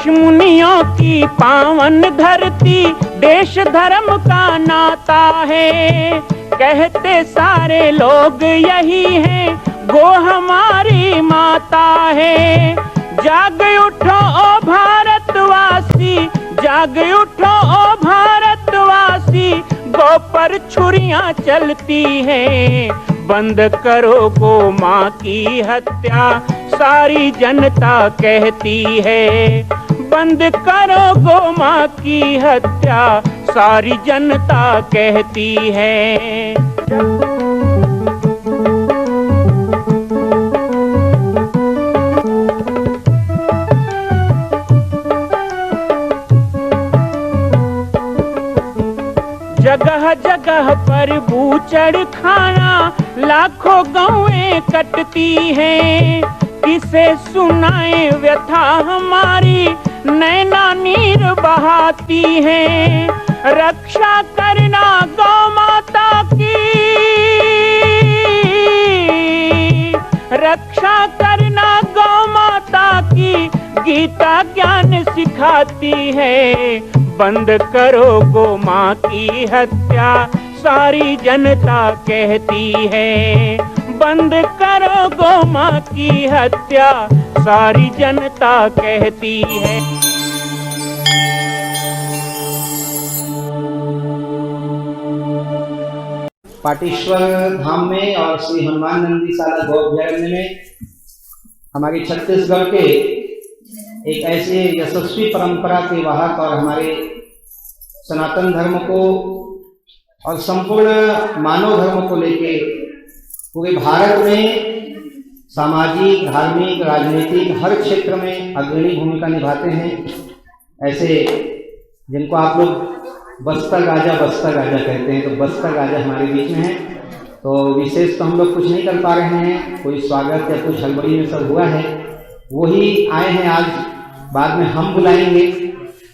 ऋषि मुनियों की पावन धरती, देश धर्म का नाता है। कहते सारे लोग यही हैं, गो हमारी माता है। जाग उठो ओ भारतवासी, जाग उठो ओ भारतवासी, गौ पर छुरियां चलती हैं। बंद करो गो माँ की हत्या, सारी जनता कहती है। बंद करो गो माँ की हत्या, सारी जनता कहती है। जगह जगह पर बूचड़ खाना, लाखों गौएं कटती हैं। किसे सुनाए व्यथा हमारी, नैना नीर बहाती हैं। रक्षा करना गौ माता की, रक्षा करना गौ माता की, गीता ज्ञान सिखाती है। बंद करो गो माँ की हत्या, सारी जनता कहती है। बंद करो गो माँ की हत्या, सारी जनता कहती है। पाटेश्वर धाम में और श्री हनुमान नंदीशाला गौ अभयारण्य में हमारे छत्तीसगढ़ के एक ऐसे यशस्वी परंपरा के वाहक और हमारे सनातन धर्म को और संपूर्ण मानव धर्म को लेके पूरे भारत में सामाजिक, धार्मिक, राजनीतिक हर क्षेत्र में अग्रणी भूमिका निभाते हैं। ऐसे जिनको आप लोग बस्तर राजा कहते हैं, तो बस्तर राजा हमारे बीच में है। तो विशेष तो हम लोग कुछ नहीं कर पा रहे हैं, कोई स्वागत या कुछ हड़बड़ी में सब हुआ है, वही आए हैं आज, बाद में हम बुलाएंगे।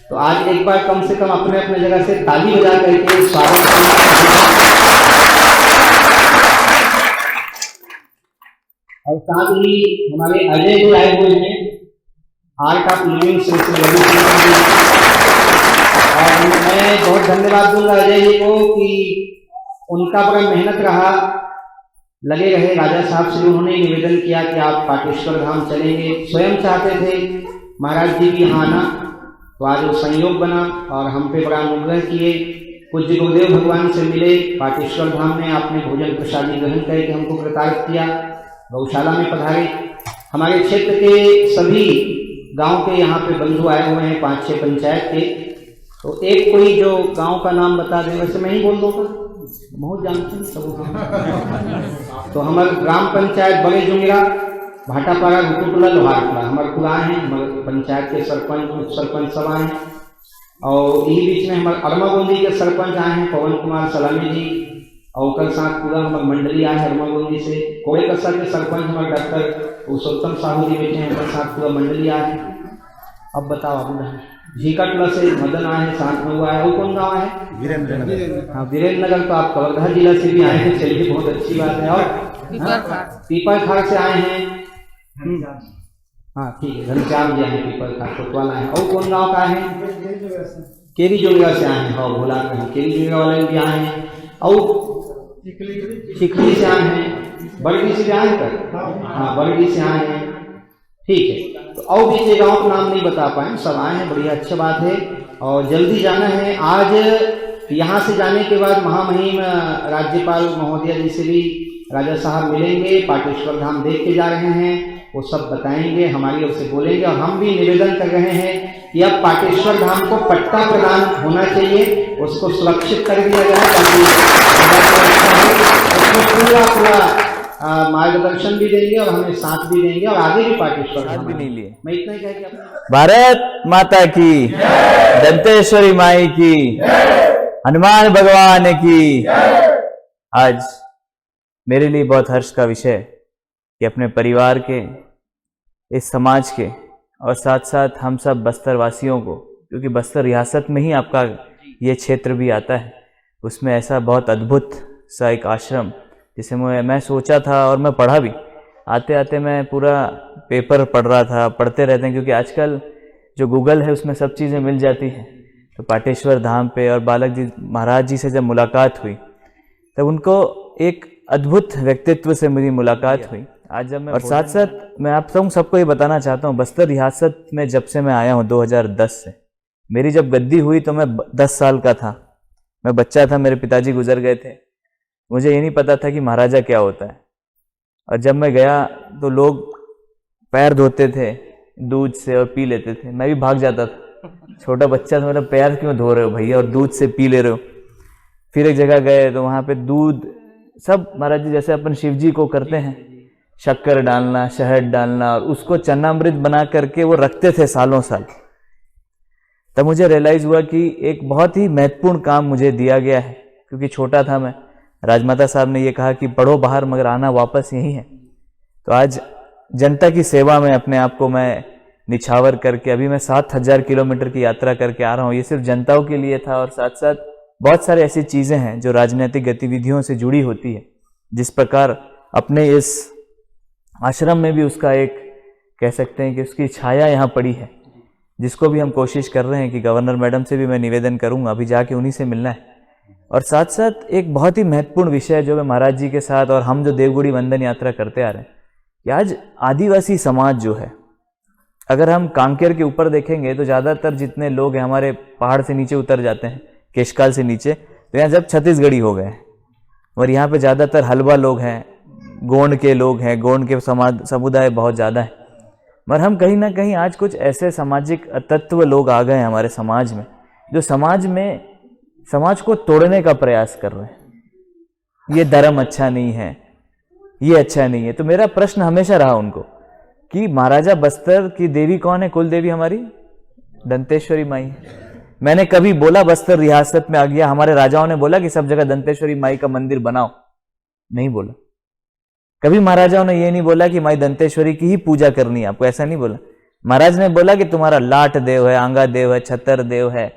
तो आज एक बार कम से कम अपने अपने जगह से ताली बजा करके स्वागत। और साथ ही हमारे अजय जी आए हुए हैं, आर्ट ऑफ लिविंग से। और मैं बहुत धन्यवाद दूंगा अजय जी को कि उनका बड़ा मेहनत रहा, लगे रहे। राजा साहब से उन्होंने निवेदन किया कि आप पाटेश्वर धाम चलेंगे, स्वयं चाहते थे महाराज जी भी यहाँ आना, तो आज वो संयोग बना और हम पे बड़ा अनुग्रह किए। पूज्य गुरुदेव भगवान से मिले, पाटेश्वर धाम में आपने भोजन प्रसादी ग्रहण करके हमको कृतार्थ किया, गौशाला में पधारे। हमारे क्षेत्र के सभी गांव के यहाँ पे बंधु आए हुए हैं, 5-6 पंचायत के। तो एक कोई जो गांव का नाम बता दें, वैसे मैं ही बोल दूँगा, बहुत जानते हैं सब। तो हमारे ग्राम पंचायत बड़े जुंगरा, भाटापाड़ा, रुकुटला, लोहारपुरा हमारे खुला है। हमारे पंचायत के सरपंच, उप सरपंच सब आए हैं। और यही बीच में हमारे अरमागोंदी के सरपंच आए हैं, पवन कुमार सलामी जी, और कल साथ पूरा हमारे मंडली आए हैं अरमागोंदी से। कोड़े कस्सा के सरपंच हमारे डॉक्टर पुरुषोत्तम साहू जी बैठे हैं, उनके साथ पूरा मंडली आए हैं। अब बताओ आप, झीकटला से मदन आए हैं, साथ में हुआ है। और कौन गाँव है? वीरेंद्र नगर। हाँ, वीरेंद्र नगर। तो आप कवर्धा जिला से भी आए हैं, चलिए बहुत अच्छी बात है। और पीपल खाड़ से आए हैं। हाँ ठीक है, घनश्याम जी आए पीपल खाड़, कोतवाल आए हैं। और कौन गाँव का है? केरी जोगिया से आए हैं। हाँ भोला में केरी जोगिया वाले भी आए हैं। और चिखली से आए हैं, बरगी से आए हैं। हाँ बरगी से आए हैं, ठीक है। तो और भी गाँव का नाम नहीं बता पाए, सब आए हैं, बढ़िया अच्छी बात है। और जल्दी जाना है। आज यहाँ से जाने के बाद महामहिम राज्यपाल महोदय जी से भी राजा साहब मिलेंगे, पाटेश्वर धाम देख के जा रहे हैं, वो सब बताएंगे, हमारी ओर से बोलेंगे। और हम भी निवेदन कर रहे हैं कि अब पाटेश्वर धाम को पट्टा प्रदान होना चाहिए, उसको सुरक्षित कर दिया जाए, ताकि पूरा मार्गदर्शन भी देंगे और हमें साथ भी देंगे, और आगे भी पाटेश्वर धाम भी नहीं लिए। मैं इतना ही कह के भारत माता की, दंतेश्वरी माई की, हनुमान भगवान की। आज मेरे लिए बहुत हर्ष का विषय कि अपने परिवार के, इस समाज के, और साथ साथ हम सब बस्तर वासियों को, क्योंकि बस्तर रियासत में ही आपका ये क्षेत्र भी आता है, उसमें ऐसा बहुत अद्भुत सा एक आश्रम जिसे मैं सोचा था और मैं पढ़ा भी। आते आते मैं पूरा पेपर पढ़ रहा था, पढ़ते रहते हैं, क्योंकि आजकल जो गूगल है उसमें सब चीज़ें मिल जाती हैं। तो पाटेश्वर धाम पे और बालक जी महाराज जी से जब मुलाकात हुई तब उनको एक अद्भुत व्यक्तित्व से मेरी मुलाकात हुई। आज जब मैं और साथ साथ मैं आप सबको ये बताना चाहता हूँ, बस्तर रियासत में जब से मैं आया हूँ 2010 से, मेरी जब गद्दी हुई तो मैं 10 साल का था, मैं बच्चा था, मेरे पिताजी गुजर गए थे, मुझे ये नहीं पता था कि महाराजा क्या होता है। और जब मैं गया तो लोग पैर धोते थे दूध से और पी लेते थे, मैं भी भाग जाता था, छोटा बच्चा था, मेरा पैर क्यों धो रहे हो भैया और दूध से पी ले रहे हो। फिर एक जगह गए तो वहाँ पे दूध सब महाराज जी जैसे अपन शिव जी को करते हैं, शक्कर डालना, शहद डालना और उसको चन्नामृत बना करके वो रखते थे सालों साल। तब मुझे रियलाइज हुआ कि एक बहुत ही महत्वपूर्ण काम मुझे दिया गया है, क्योंकि छोटा था मैं। राजमाता साहब ने ये कहा कि पढ़ो बाहर मगर आना वापस यही है। तो आज जनता की सेवा में अपने आप को मैं निछावर करके अभी मैं 7000 किलोमीटर की यात्रा करके आ रहा हूँ। ये सिर्फ जनताओं के लिए था और साथ साथ बहुत सारे ऐसी चीज़ें हैं जो राजनीतिक गतिविधियों से जुड़ी होती है। जिस प्रकार अपने इस आश्रम में भी उसका एक कह सकते हैं कि उसकी छाया यहाँ पड़ी है, जिसको भी हम कोशिश कर रहे हैं कि गवर्नर मैडम से भी मैं निवेदन करूँगा, अभी जाके उन्हीं से मिलना है। और साथ साथ एक बहुत ही महत्वपूर्ण विषय जो मैं महाराज जी के साथ और हम जो देवगुड़ी वंदन यात्रा करते आ रहे हैं कि आज आदिवासी समाज जो है, अगर हम कांकेर के ऊपर देखेंगे तो ज़्यादातर जितने लोग हैं हमारे पहाड़ से नीचे उतर जाते हैं, केशकाल से नीचे, तो यहाँ जब छत्तीसगढ़ी हो गए और यहाँ पे ज़्यादातर हलवा लोग हैं, गोंड के लोग हैं, गोंड के समुदाय बहुत ज़्यादा है। मगर हम कहीं ना कहीं आज कुछ ऐसे सामाजिक तत्व लोग आ गए हैं हमारे समाज में जो समाज को तोड़ने का प्रयास कर रहे हैं। ये धर्म अच्छा नहीं है, ये अच्छा नहीं है। तो मेरा प्रश्न हमेशा रहा उनको कि महाराजा बस्तर की देवी कौन है? कुल देवी हमारी दंतेश्वरी माई। मैंने कभी बोला बस्तर रियासत में आ गया, हमारे राजाओं ने बोला कि सब जगह दंतेश्वरी माई का मंदिर बनाओ? नहीं बोला। कभी महाराजाओं ने ये नहीं बोला कि माई दंतेश्वरी की ही पूजा करनी है आपको, ऐसा नहीं बोला। महाराज ने बोला कि तुम्हारा लाट देव है, आंगा देव है, छतर देव है,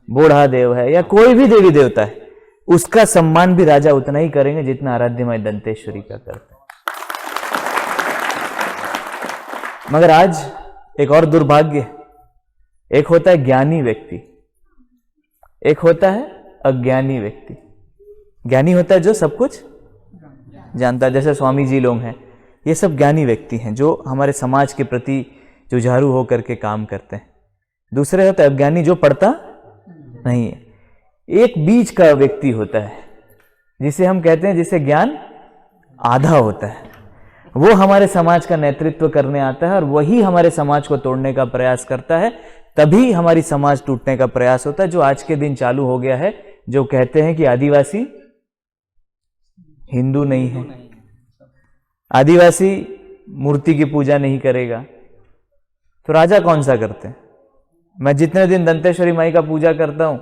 बूढ़ा देव है या कोई भी देवी देवता है, उसका सम्मान भी राजा उतना ही करेंगे जितना आराध्य माई दंतेश्वरी का करते हैं। मगर आज एक और दुर्भाग्य, एक होता है ज्ञानी व्यक्ति, एक होता है अज्ञानी व्यक्ति। ज्ञानी होता है जो सब कुछ जानता है, जैसे स्वामी जी लोग हैं, ये सब ज्ञानी व्यक्ति हैं जो हमारे समाज के प्रति जुझारू होकर के काम करते हैं। दूसरे होता है अज्ञानी जो पढ़ता नहीं है। एक बीच का व्यक्ति होता है जिसे हम कहते हैं, जिसे ज्ञान आधा होता है, वो हमारे समाज का नेतृत्व करने आता है और वही हमारे समाज को तोड़ने का प्रयास करता है। तभी हमारी समाज टूटने का प्रयास होता है, जो आज के दिन चालू हो गया है, जो कहते हैं कि आदिवासी हिंदू नहीं है, आदिवासी मूर्ति की पूजा नहीं करेगा। तो राजा कौन सा करते हैं? मैं जितने दिन दंतेश्वरी माई का पूजा करता हूं,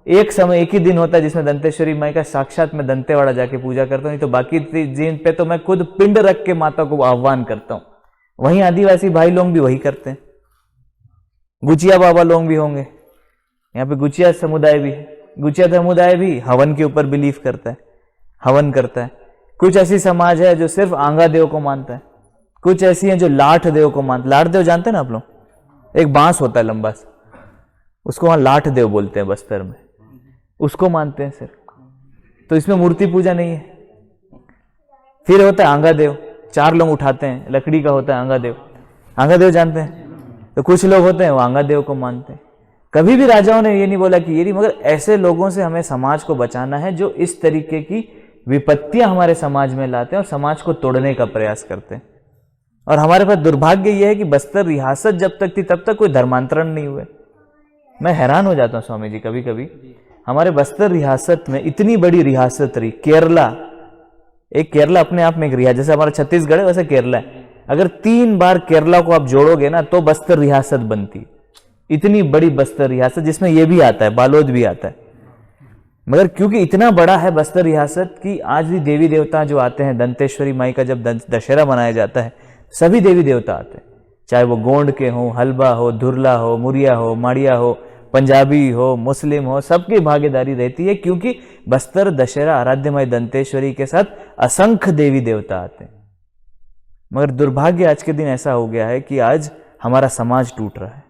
एक समय एक ही दिन होता है जिसमें दंतेश्वरी माई का साक्षात मैं दंतेवाड़ा जाके पूजा करता हूं, नहीं तो बाकी दिन पे तो मैं खुद पिंड रख के माता को आह्वान करता हूं। वहीं आदिवासी भाई लोग भी वही करते हैं। गुचिया बाबा लोग भी होंगे, यहाँ पे गुचिया समुदाय भी है। गुचिया समुदाय भी हवन के ऊपर बिलीव करता है, हवन करता है। कुछ ऐसी समाज है जो सिर्फ आंगा देव को मानता है, कुछ ऐसी है जो लाठ देव को मानता है। लाठ देव जानते हैं ना आप लोग? एक बांस होता है लंबा सा, उसको वहां लाठ देव बोलते हैं बस्तर में, उसको मानते हैं सिर्फ। तो इसमें मूर्ति पूजा नहीं है। फिर होता है आंगा देव, 4 लोग उठाते हैं, लकड़ी का होता है आंगा देव। आंगा देव जानते हैं? तो कुछ लोग होते हैं वो आंगा देव को मानते हैं। कभी भी राजाओं ने ये नहीं बोला कि ये नहीं, मगर ऐसे लोगों से हमें समाज को बचाना है जो इस तरीके की विपत्तियां हमारे समाज में लाते हैं और समाज को तोड़ने का प्रयास करते हैं। और हमारे पास दुर्भाग्य यह है कि बस्तर रियासत जब तक थी तब तक कोई धर्मांतरण नहीं हुए। मैं हैरान हो जाता हूँ स्वामी जी, कभी कभी हमारे बस्तर रियासत में इतनी बड़ी रियासत रही। केरला, एक केरला अपने आप में एक रियासत, जैसे हमारा छत्तीसगढ़ है वैसे केरला है। अगर 3 बार केरला को आप जोड़ोगे ना तो बस्तर रियासत बनती। इतनी बड़ी बस्तर रियासत जिसमें ये भी आता है, बालोद भी आता है। मगर क्योंकि इतना बड़ा है बस्तर रियासत कि आज भी देवी देवता जो आते हैं, दंतेश्वरी माई का जब दशहरा मनाया जाता है, सभी देवी देवता आते हैं, चाहे वो गोंड के हो, हलबा हो, धुरला हो, मुरिया हो, माड़िया हो, पंजाबी हो, मुस्लिम हो, सबकी भागीदारी रहती है। क्योंकि बस्तर दशहरा आराध्य माई दंतेश्वरी के साथ असंख्य देवी देवता आते हैं। मगर दुर्भाग्य आज के दिन ऐसा हो गया है कि आज हमारा समाज टूट रहा है।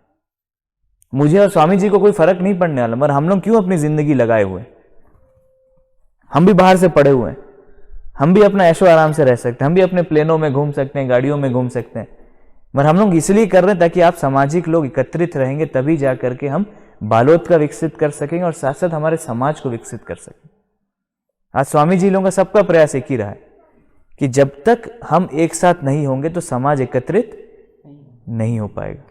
मुझे और स्वामी जी को कोई फर्क नहीं पड़ने वाला, मगर हम लोग क्यों अपनी जिंदगी लगाए हुए? हम भी बाहर से पड़े हुए हैं, हम भी अपना ऐशो आराम से रह सकते हैं, हम भी अपने प्लेनों में घूम सकते हैं, गाड़ियों में घूम सकते हैं, मगर हम लोग इसलिए कर रहे हैं ताकि आप सामाजिक लोग एकत्रित रहेंगे, तभी जा करके हम बालोद का विकसित कर सकेंगे और साथ साथ हमारे समाज को विकसित कर सकेंगे। आज स्वामी जी लोगों का सबका प्रयास एक ही रहा है कि जब तक हम एक साथ नहीं होंगे तो समाज एकत्रित नहीं हो पाएगा।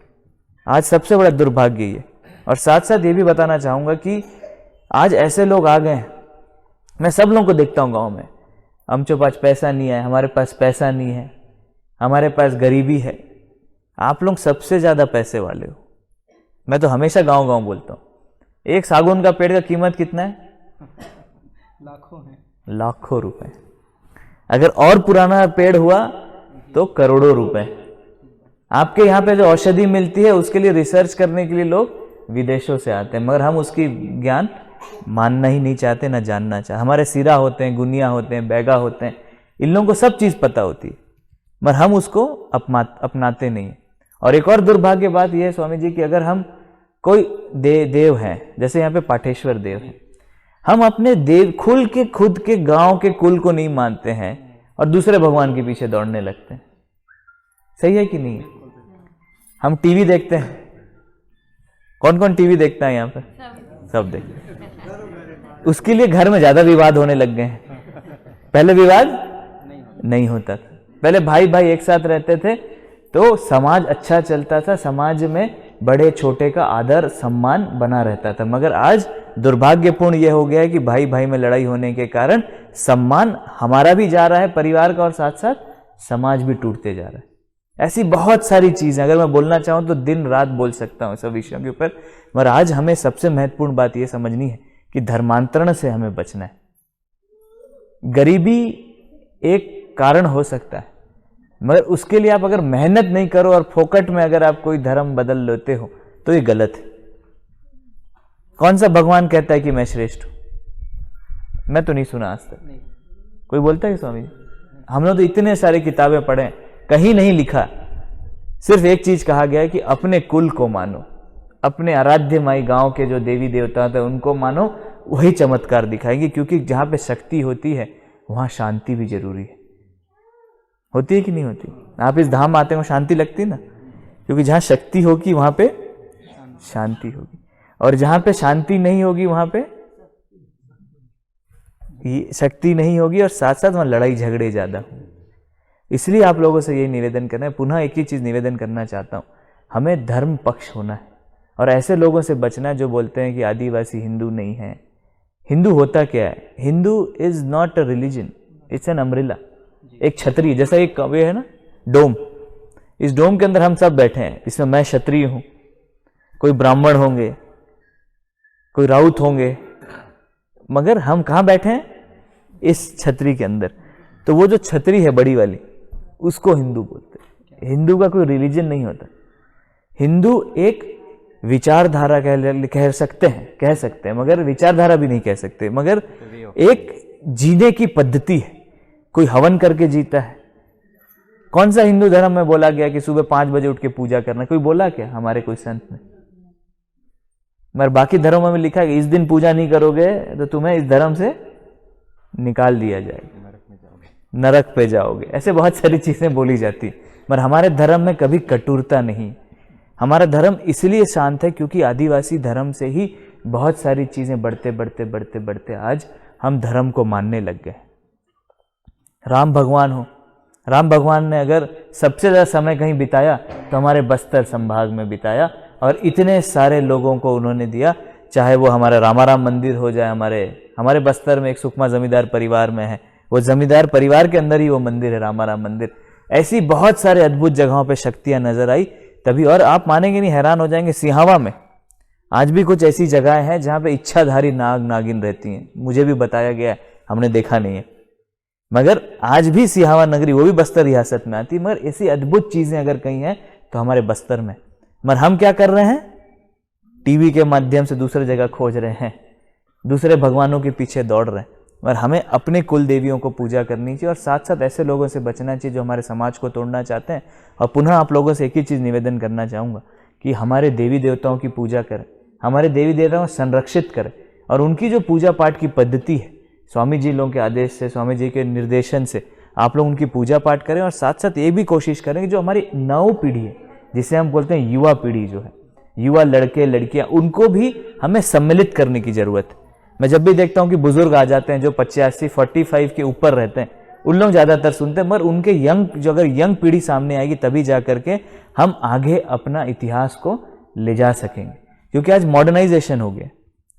आज सबसे बड़ा दुर्भाग्य ये। और साथ साथ ये भी बताना चाहूंगा कि आज ऐसे लोग आ गए हैं, मैं सब लोगों को देखता हूं गांव में, हमचो पास पैसा नहीं है, हमारे पास पैसा नहीं है, हमारे पास गरीबी है। आप लोग सबसे ज्यादा पैसे वाले हो। मैं तो हमेशा गांव गांव बोलता हूं। एक सागौन का पेड़ का कीमत कितना है? लाखों है, लाखों रुपए। अगर और पुराना पेड़ हुआ तो करोड़ों रुपए। आपके यहाँ पे जो औषधि मिलती है उसके लिए रिसर्च करने के लिए लोग विदेशों से आते हैं, मगर हम उसकी ज्ञान मानना ही नहीं चाहते, ना जानना चाहते। हमारे सिरा होते हैं, गुनिया होते हैं, बैगा होते हैं, इन लोगों को सब चीज पता होती है, मगर हम उसको अपनाते नहीं। और एक और दुर्भाग्य बात यह है स्वामी जी कि अगर हम कोई देव हैं, जैसे यहाँ पे पाठेश्वर देव हैं, हम अपने देव खुद के गांव के कुल को नहीं मानते हैं और दूसरे भगवान के पीछे दौड़ने लगते हैं। सही है कि नहीं? हम टीवी देखते हैं, कौन कौन टीवी देखता है यहाँ पे? सब देखते हैं। उसके लिए घर में ज्यादा विवाद होने लग गए हैं। पहले विवाद नहीं होता था, पहले भाई भाई एक साथ रहते थे तो समाज अच्छा चलता था, समाज में बड़े छोटे का आदर सम्मान बना रहता था। मगर आज दुर्भाग्यपूर्ण यह हो गया है कि भाई भाई में लड़ाई होने के कारण सम्मान हमारा भी जा रहा है, परिवार का, और साथ साथ समाज भी टूटते जा रहा है। ऐसी बहुत सारी चीजें, अगर मैं बोलना चाहूं तो दिन रात बोल सकता हूं सब विषयों के ऊपर, मगर आज हमें सबसे महत्वपूर्ण बात यह समझनी है कि धर्मांतरण से हमें बचना है। गरीबी एक कारण हो सकता है, मगर उसके लिए आप अगर मेहनत नहीं करो और फोकट में अगर आप कोई धर्म बदल लेते हो तो ये गलत है। कौन सा भगवान कहता है कि मैं श्रेष्ठ हूं? मैं तो नहीं सुना आज तक। कोई बोलता है स्वामी जी? हम लोग तो इतने सारे किताबें पढ़े, कहीं नहीं लिखा, सिर्फ एक चीज कहा गया है कि अपने कुल को मानो, अपने आराध्य माई गांव के जो देवी देवता थे उनको मानो, वही चमत्कार दिखाएंगे। क्योंकि जहां पे शक्ति होती है वहां शांति भी जरूरी है। होती है कि नहीं होती? आप इस धाम आते हो, शांति लगती ना, क्योंकि जहां शक्ति होगी वहां पे शांति होगी, और जहां पे शांति नहीं होगी वहां पे शक्ति नहीं होगी, और साथ साथ वहां लड़ाई झगड़े ज्यादा होंगे। इसलिए आप लोगों से यही निवेदन करना है, पुनः एक ही चीज निवेदन करना चाहता हूं, हमें धर्म पक्ष होना है और ऐसे लोगों से बचना है जो बोलते हैं कि आदिवासी हिंदू नहीं है। हिंदू होता क्या है? Hindu is not a religion, it's an umbrella, एक छतरी, जैसा एक वे है ना डोम, इस डोम के अंदर हम सब बैठे हैं। इसमें मैं क्षत्रिय हूं, कोई ब्राह्मण होंगे, कोई राउत होंगे, मगर हम कहां बैठे हैं? इस छतरी के अंदर। तो वो जो छतरी है बड़ी वाली, उसको हिंदू बोलते हैं। हिंदू का कोई रिलीजन नहीं होता। हिंदू एक विचारधारा कह सकते हैं, मगर विचारधारा भी नहीं कह सकते, मगर एक जीने की पद्धति है। कोई हवन करके जीता है। कौन सा हिंदू धर्म में बोला गया कि सुबह 5 बजे उठ के पूजा करना? कोई बोला क्या? हमारे कोई संत ने? मगर बाकी धर्मों में लिखा है कि इस दिन पूजा नहीं करोगे तो तुम्हें इस धर्म से निकाल दिया जाएगा, नरक पे जाओगे। ऐसे बहुत सारी चीजें बोली जाती, मगर हमारे धर्म में कभी कटुरता नहीं। हमारा धर्म इसलिए शांत है क्योंकि आदिवासी धर्म से ही बहुत सारी चीजें बढ़ते आज हम धर्म को मानने लग गए। राम भगवान हो, राम भगवान ने अगर सबसे ज्यादा समय कहीं बिताया तो हमारे बस्तर संभाग में बिताया, और इतने सारे लोगों को उन्होंने दिया। चाहे वो हमारा रामाराम मंदिर हो जाए, हमारे बस्तर में एक सुकमा जमींदार परिवार में है, वो जमींदार परिवार के अंदर ही वो मंदिर है, रामाराम मंदिर। ऐसी बहुत सारे अद्भुत जगहों पे शक्तियां नजर आई तभी। और आप मानेंगे नहीं, हैरान हो जाएंगे, सिहावा में आज भी कुछ ऐसी जगहें हैं जहां पे इच्छाधारी नाग नागिन रहती हैं। मुझे भी बताया गया है, हमने देखा नहीं है, मगर आज भी सिहावा नगरी, वो भी बस्तर रियासत में आती है। मगर ऐसी अद्भुत चीजें अगर कहीं हैं तो हमारे बस्तर में। मगर हम क्या कर रहे हैं? टीवी के माध्यम से दूसरे जगह खोज रहे हैं, दूसरे भगवानों के पीछे दौड़ रहे हैं। और हमें अपने कुल देवियों को पूजा करनी चाहिए, और साथ साथ ऐसे लोगों से बचना चाहिए जो हमारे समाज को तोड़ना चाहते हैं। और पुनः आप लोगों से एक ही चीज निवेदन करना चाहूंगा कि हमारे देवी देवताओं की पूजा करें, हमारे देवी देवताओं को संरक्षित करें, और उनकी जो पूजा पाठ की पद्धति है, स्वामी जी लोगों के आदेश से, स्वामी जी के निर्देशन से आप लोग उनकी पूजा पाठ करें, और साथ साथ ये भी कोशिश करें कि जो हमारी नव पीढ़ी है, जिसे हम बोलते हैं युवा पीढ़ी जो है, युवा लड़के लड़कियां, उनको भी हमें सम्मिलित करने की जरूरत है। मैं जब भी देखता हूं कि बुजुर्ग आ जाते हैं जो 85-45 के ऊपर रहते हैं, उन लोग ज्यादातर सुनते हैं, मगर उनके जो अगर यंग पीढ़ी सामने आएगी तभी जा करके हम आगे अपना इतिहास को ले जा सकेंगे। क्योंकि आज मॉडर्नाइजेशन हो गया,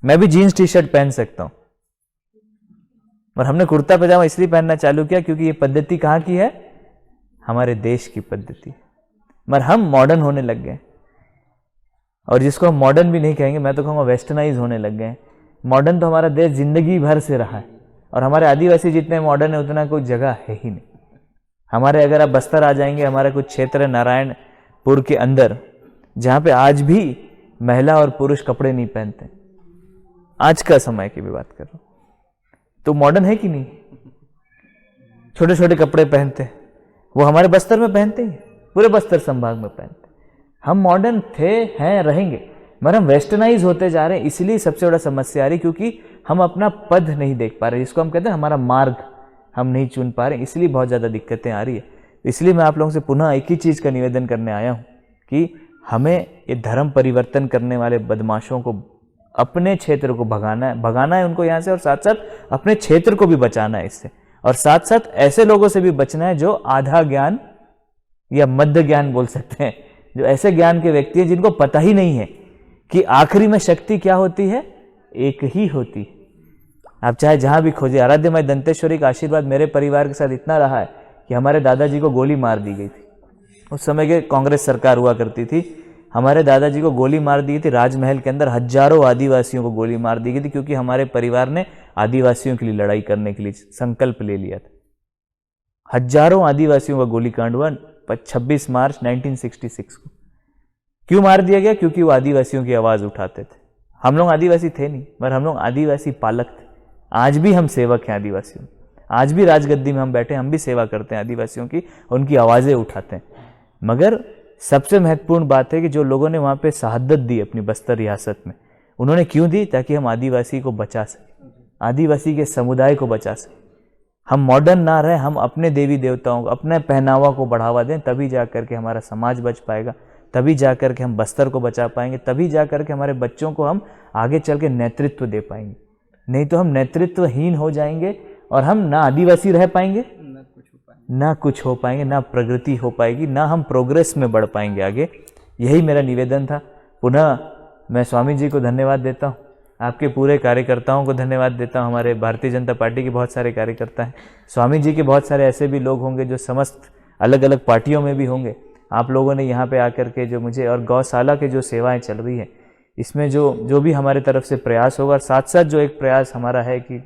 मैं भी जीन्स टी शर्ट पहन सकता हूं, और हमने कुर्ता पजामा इसलिए पहनना चालू किया क्योंकि ये पद्धति कहाँ की है, हमारे देश की पद्धति। मगर हम मॉडर्न होने लग गए, और जिसको हम मॉडर्न भी नहीं कहेंगे, मैं तो कहूँगा वेस्टर्नाइज होने लग गए। मॉडर्न तो हमारा देश जिंदगी भर से रहा है, और हमारे आदिवासी जितने मॉडर्न है उतना कोई जगह है ही नहीं। हमारे अगर आप बस्तर आ जाएंगे, हमारा कुछ क्षेत्र है नारायणपुर के अंदर, जहाँ पे आज भी महिला और पुरुष कपड़े नहीं पहनते, आज का समय की भी बात कर रहा हूँ, तो मॉडर्न है कि नहीं? छोटे छोटे कपड़े पहनते, वो हमारे बस्तर में पहनते ही, पूरे बस्तर संभाग में पहनते। हम मॉडर्न थे, हैं, रहेंगे, मगर हम वेस्टर्नाइज होते जा रहे हैं। इसलिए सबसे बड़ा समस्या आ रही, क्योंकि हम अपना पद नहीं देख पा रहे, जिसको हम कहते हैं हमारा मार्ग हम नहीं चुन पा रहे, इसलिए बहुत ज़्यादा दिक्कतें आ रही है। इसलिए मैं आप लोगों से पुनः एक ही चीज़ का निवेदन करने आया हूँ कि हमें ये धर्म परिवर्तन करने वाले बदमाशों को, अपने क्षेत्र को भगाना है उनको यहाँ से, और साथ साथ अपने क्षेत्र को भी बचाना है इससे, और साथ साथ ऐसे लोगों से भी बचना है जो आधा ज्ञान या मध्य ज्ञान बोल सकते हैं, जो ऐसे ज्ञान के व्यक्ति हैं जिनको पता ही नहीं है कि आखिरी में शक्ति क्या होती है, एक ही होती है। आप चाहे जहां भी खोजे, आराध्य माई दंतेश्वरी का आशीर्वाद मेरे परिवार के साथ इतना रहा है कि हमारे दादाजी को गोली मार दी गई थी। उस समय के कांग्रेस सरकार हुआ करती थी, हमारे दादाजी को गोली मार दी गई थी। राजमहल के अंदर हजारों आदिवासियों को गोली मार दी गई थी, क्योंकि हमारे परिवार ने आदिवासियों के लिए लड़ाई करने के लिए संकल्प ले लिया था। हजारों आदिवासियों का गोलीकांड हुआ 26 मार्च 1966 को। क्यों मार दिया गया? क्योंकि वो आदिवासियों की आवाज उठाते थे। हम लोग आदिवासी थे नहीं, मगर हम लोग आदिवासी पालक थे। आज भी हम सेवक हैं आदिवासियों, आज भी राजगद्दी में हम बैठे, हम भी सेवा करते हैं आदिवासियों की, उनकी आवाजें उठाते हैं। मगर सबसे महत्वपूर्ण बात है कि जो लोगों ने वहां पे शहादत दी अपनी बस्तर रियासत में, उन्होंने क्यों दी? ताकि हम आदिवासी को बचा सकें, आदिवासी के समुदाय को बचा सकें। हम मॉडर्न ना रहे, हम अपने देवी देवताओं को, अपने पहनावा को बढ़ावा दें, तभी जा करके हमारा समाज बच पाएगा, तभी जा करके हम बस्तर को बचा पाएंगे, तभी जा करके हमारे बच्चों को हम आगे चल के नेतृत्व दे पाएंगे। नहीं तो हम नेतृत्वहीन हो जाएंगे और हम ना आदिवासी रह पाएंगे, ना कुछ हो पाएंगे, ना प्रगति हो पाएगी, ना हम प्रोग्रेस में बढ़ पाएंगे आगे। यही मेरा निवेदन था। पुनः मैं स्वामी जी को धन्यवाद देता हूँ, आपके पूरे कार्यकर्ताओं को धन्यवाद देता हूँ। हमारे भारतीय जनता पार्टी के बहुत सारे कार्यकर्ता हैं, स्वामी जी के बहुत सारे ऐसे भी लोग होंगे जो समस्त अलग अलग पार्टियों में भी होंगे। आप लोगों ने यहाँ पे आकर के जो मुझे, और गौशाला के जो सेवाएं चल रही हैं, इसमें जो भी हमारे तरफ से प्रयास होगा, और साथ साथ जो एक प्रयास हमारा है कि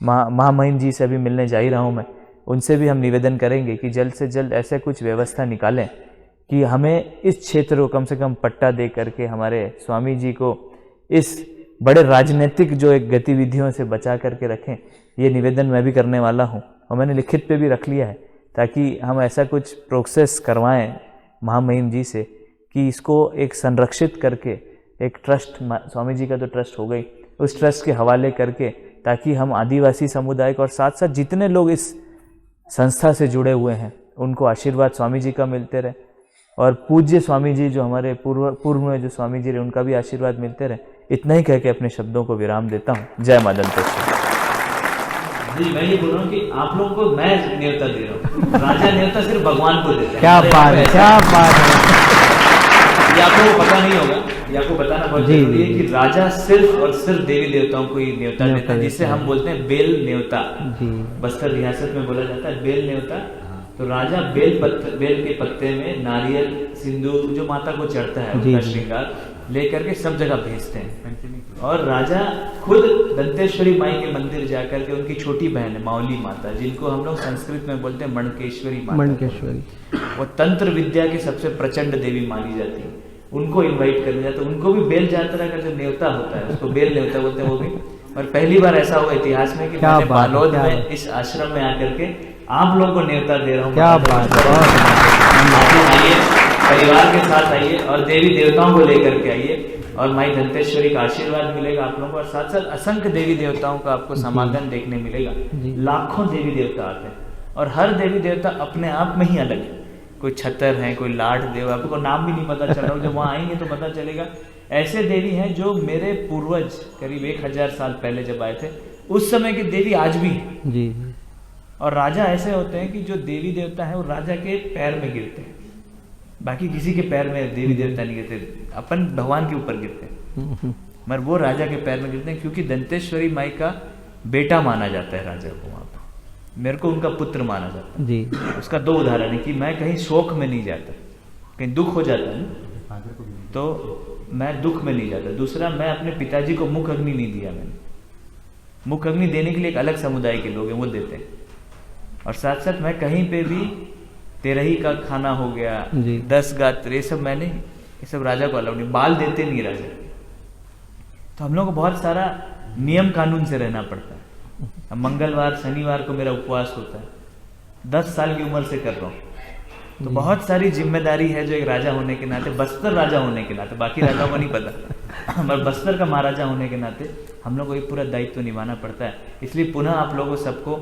महामहिम जी से अभी मिलने जा ही रहा हूँ मैं, उनसे भी हम निवेदन करेंगे कि जल्द से जल्द ऐसे कुछ व्यवस्था निकालें कि हमें इस क्षेत्र को कम से कम पट्टा दे करके हमारे स्वामी जी को इस बड़े राजनीतिक जो एक गतिविधियों से बचा करके रखें। ये निवेदन मैं भी करने वाला हूँ, और मैंने लिखित पे भी रख लिया है, ताकि हम ऐसा कुछ प्रोसेस करवाएं महामहिम जी से कि इसको एक संरक्षित करके एक ट्रस्ट, स्वामी जी का तो ट्रस्ट हो गई, उस ट्रस्ट के हवाले करके, ताकि हम आदिवासी समुदाय को और साथ साथ जितने लोग इस संस्था से जुड़े हुए हैं उनको आशीर्वाद स्वामी जी का मिलते रहे, और पूज्य स्वामी जी जो हमारे पूर्व में जो स्वामी जी रहे उनका भी आशीर्वाद मिलते रहे। इतना ही कह के अपने शब्दों को विराम देता हूँ। जय मां दंतेश्वरी। जी, मैं ये बोल रहा हूँ कि आप लोगों को मैं न्योता दे रहा हूँ, राजा न्योता सिर्फ भगवान को देते हैं। क्या बात है, क्या बात है। ये आपको पता नहीं होगा, ये आपको बताना बहुत जरूरी है कि राजा सिर्फ और सिर्फ देवी देवताओं को ही न्योता देता है, जिसे हम बोलते हैं बेल न्योता। बस्तर रियासत में बोला जाता है बेल न्योता। तो राजा बेल के पत्ते में नारियल सिंदूर जो माता को चढ़ता है उनका श्रृंगार लेकर के सब जगह भेजते हैं, और राजा खुद दंतेश्वरी माई के मंदिर जाकर के उनकी छोटी बहन है मावली माता, जिनको हम लोग संस्कृत में बोलते हैं मणकेश्वरी माता, मणकेश्वरी, वो तंत्र विद्या की सबसे प्रचंड देवी मानी जाती है, उनको इनवाइट करने जाते हैं। उनको भी बेल यात्रा का जो न्योता होता है उसको बेल न्योता बोलते हैं वो भी। और पहली बार ऐसा हुआ इतिहास में कि मैंने बालोद में इस आश्रम में आकर के आप लोगों को न्योता दे रहा हूँ। क्या बात है, परिवार के साथ आइए और देवी देवताओं को लेकर के आइए और माई दंतेश्वरी का आशीर्वाद मिलेगा आप लोगों को। और साथ साथ असंख्य देवी देवताओं का आपको समागम देखने मिलेगा। लाखों देवी देवता आते हैं और हर देवी देवता अपने आप में ही अलग है। कोई छतर है, कोई लाठ देव, आपको नाम भी नहीं पता चल रहा, जब वहाँ आएंगे तो पता चलेगा। ऐसे देवी हैं जो मेरे पूर्वज करीब 1000 साल पहले जब आए थे उस समय की देवी आज भी हैं। जी। और राजा ऐसे होते हैं कि जो देवी देवता है वो राजा के पैर में गिरते हैं, बाकी किसी के पैर में देवी देवता नहीं गिरते, अपन भगवान के ऊपर गिरते हैं, मगर वो राजा के पैर में गिरते हैं क्योंकि दंतेश्वरी माई का बेटा माना जाता है राजा को। वहाँ पर मेरे को उनका पुत्र माना जाता है जी। उसका 2 उदाहरण है कि मैं कहीं शोक में नहीं जाता, कहीं दुख हो जाता है तो मैं दुख में नहीं जाता। दूसरा, मैं अपने पिताजी को मुख अग्नि नहीं दिया, मैंने मुख अग्नि देने के लिए एक अलग समुदाय के लोग हैं वो देते हैं। और साथ साथ मैं कहीं पे भी तेरही का खाना हो गया, 10 गात्र, ये सब मैंने, ये सब राजा को अलाउड नहीं, बाल देते नहीं राजा। तो हम लोग को बहुत सारा नियम कानून से रहना पड़ता है। अब मंगलवार शनिवार को मेरा उपवास होता है, 10 साल की उम्र से कर रहा हूँ। तो बहुत सारी जिम्मेदारी है जो एक राजा होने के नाते, बस्तर राजा होने के नाते, बाकी राजाओं को नहीं पता, मगर बस्तर का महाराजा होने के नाते हम लोग को ये पूरा दायित्व निभाना पड़ता है। इसलिए पुनः आप लोगों सबको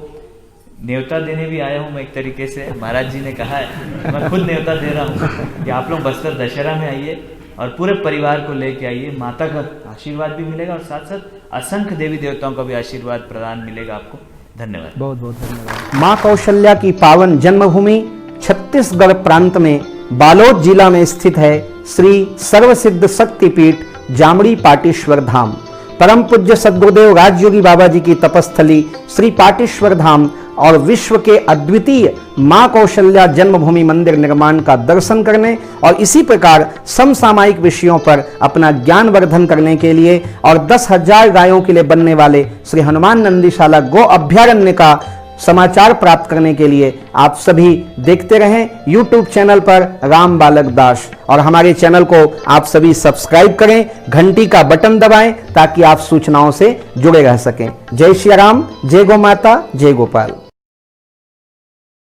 न्योता देने भी आया हूँ मैं एक तरीके से। महाराज जी ने कहा है, मैं खुद न्योता दे रहा हूँ कि आप लोग बस्तर दशहरा में आइए और पूरे परिवार को लेके आइए। माता का आशीर्वाद भी मिलेगा और साथ साथ असंख्य देवी देवताओं का भी आशीर्वाद प्रदान मिलेगा आपको। धन्यवाद। बहुत बहुत धन्यवाद। माँ कौशल्या की पावन जन्मभूमि छत्तीसगढ़ प्रांत में बालोद जिला में स्थित है श्री सर्वसिद्ध शक्तिपीठ जामड़ी पाटेश्वर धाम। परम पूज्य सद्गुरुदेव राजयोगी बाबा जी की तपस्थली श्री पाटेश्वर धाम और विश्व के अद्वितीय मां कौशल्या जन्मभूमि मंदिर निर्माण का दर्शन करने और इसी प्रकार समसामयिक विषयों पर अपना ज्ञान वर्धन करने के लिए और 10,000 गायों के लिए बनने वाले श्री हनुमान नंदीशाला गो अभ्यारण्य का समाचार प्राप्त करने के लिए आप सभी देखते रहें YouTube चैनल पर राम बालक दास, और हमारे चैनल को आप सभी सब्सक्राइब करें, घंटी का बटन दबाएं ताकि आप सूचनाओं से जुड़े रह सकें। जय श्री राम, जय गौ माता, जय गोपाल।